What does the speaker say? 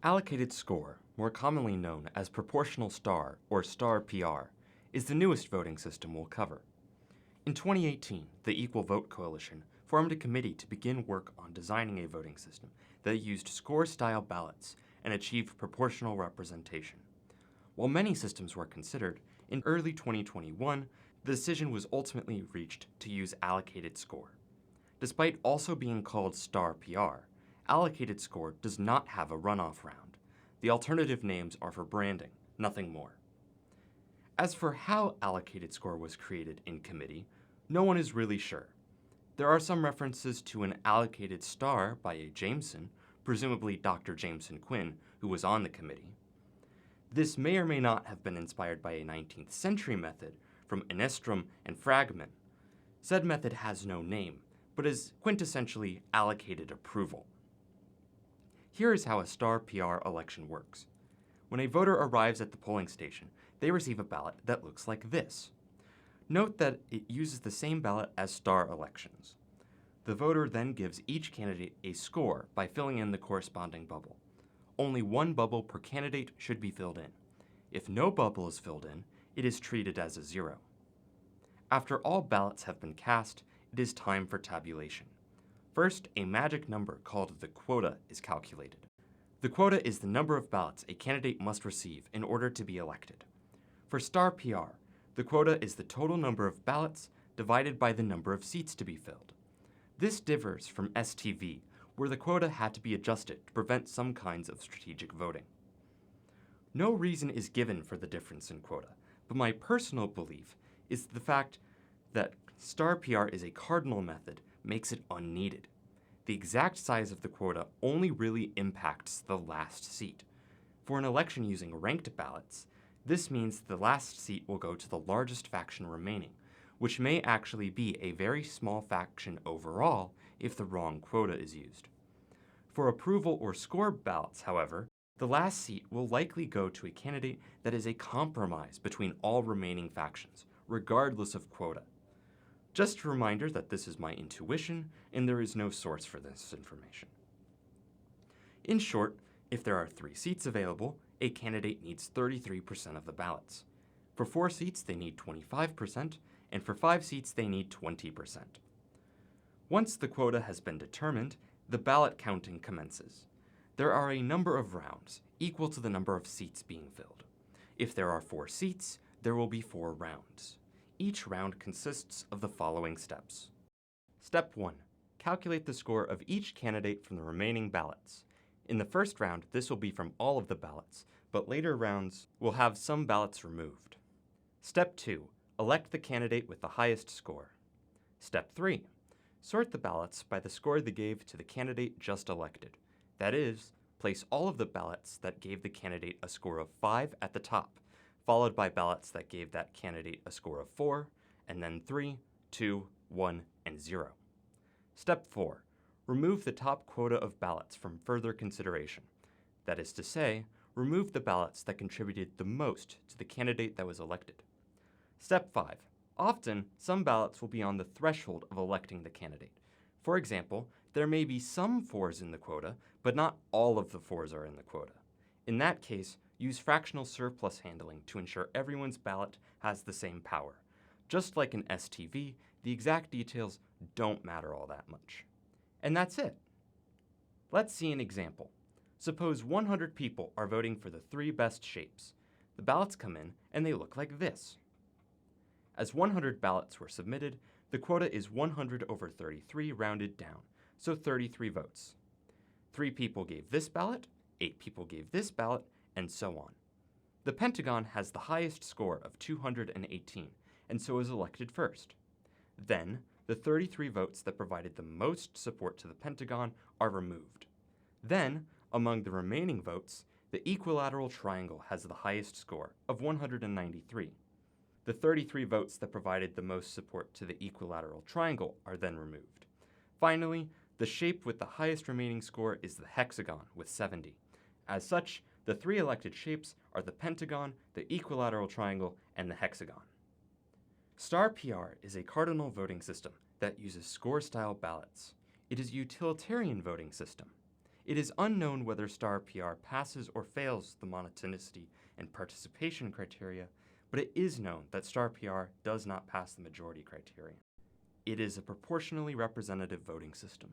Allocated score, more commonly known as proportional star or star PR, is the newest voting system we'll cover. In 2018, the Equal Vote Coalition formed a committee to begin work on designing a voting system that used score-style ballots and achieved proportional representation. While many systems were considered, in early 2021, the decision was ultimately reached to use allocated score. Despite also being called star PR, allocated score does not have a runoff round. The alternative names are for branding, nothing more. As for how allocated score was created in committee, no one is really sure. There are some references to an allocated star by a Jameson, presumably Dr. Jameson Quinn, who was on the committee. This may or may not have been inspired by a 19th century method from Enestrom and Fragment. Said method has no name, but is quintessentially allocated approval. Here is how a star PR election works. When a voter arrives at the polling station, they receive a ballot that looks like this. Note that it uses the same ballot as star elections. The voter then gives each candidate a score by filling in the corresponding bubble. Only one bubble per candidate should be filled in. If no bubble is filled in, it is treated as a 0. After all ballots have been cast, it is time for tabulation. First, a magic number called the quota is calculated. The quota is the number of ballots a candidate must receive in order to be elected. For star PR, the quota is the total number of ballots divided by the number of seats to be filled. This differs from STV, where the quota had to be adjusted to prevent some kinds of strategic voting. No reason is given for the difference in quota, but my personal belief is the fact that star PR is a cardinal method makes it unneeded. The exact size of the quota only really impacts the last seat. For an election using ranked ballots, this means the last seat will go to the largest faction remaining, which may actually be a very small faction overall if the wrong quota is used. For approval or score ballots, however, the last seat will likely go to a candidate that is a compromise between all remaining factions, regardless of quota. Just a reminder that this is my intuition and there is no source for this information. In short, if there are 3 seats available, a candidate needs 33% of the ballots. For 4 seats, they need 25%, and for 5 seats, they need 20%. Once the quota has been determined, the ballot counting commences. There are a number of rounds, equal to the number of seats being filled. If there are 4 seats, there will be 4 rounds. Each round consists of the following steps. Step 1. Calculate the score of each candidate from the remaining ballots. In the first round, this will be from all of the ballots, but later rounds will have some ballots removed. Step 2. Elect the candidate with the highest score. Step 3. Sort the ballots by the score they gave to the candidate just elected. That is, place all of the ballots that gave the candidate a score of 5 at the top, followed by ballots that gave that candidate a score of 4, and then 3, 2, 1, and 0. Step 4. Remove the top quota of ballots from further consideration. That is to say, remove the ballots that contributed the most to the candidate that was elected. Step 5. Often, some ballots will be on the threshold of electing the candidate. For example, there may be some 4s in the quota, but not all of the 4s are in the quota. In that case, use fractional surplus handling to ensure everyone's ballot has the same power. Just like in STV, the exact details don't matter all that much. And that's it. Let's see an example. Suppose 100 people are voting for the 3 best shapes. The ballots come in and they look like this. As 100 ballots were submitted, the quota is 100 over 33 rounded down, so 33 votes. 3 people gave this ballot, 8 people gave this ballot, and so on. The Pentagon has the highest score of 218, and so is elected first. Then, the 33 votes that provided the most support to the Pentagon are removed. Then, among the remaining votes, the equilateral triangle has the highest score of 193. The 33 votes that provided the most support to the equilateral triangle are then removed. Finally, the shape with the highest remaining score is the hexagon with 70. As such, the 3 elected shapes are the pentagon, the equilateral triangle, and the hexagon. Star PR is a cardinal voting system that uses score-style ballots. It is a utilitarian voting system. It is unknown whether star PR passes or fails the monotonicity and participation criteria, but it is known that star PR does not pass the majority criterion. It is a proportionally representative voting system.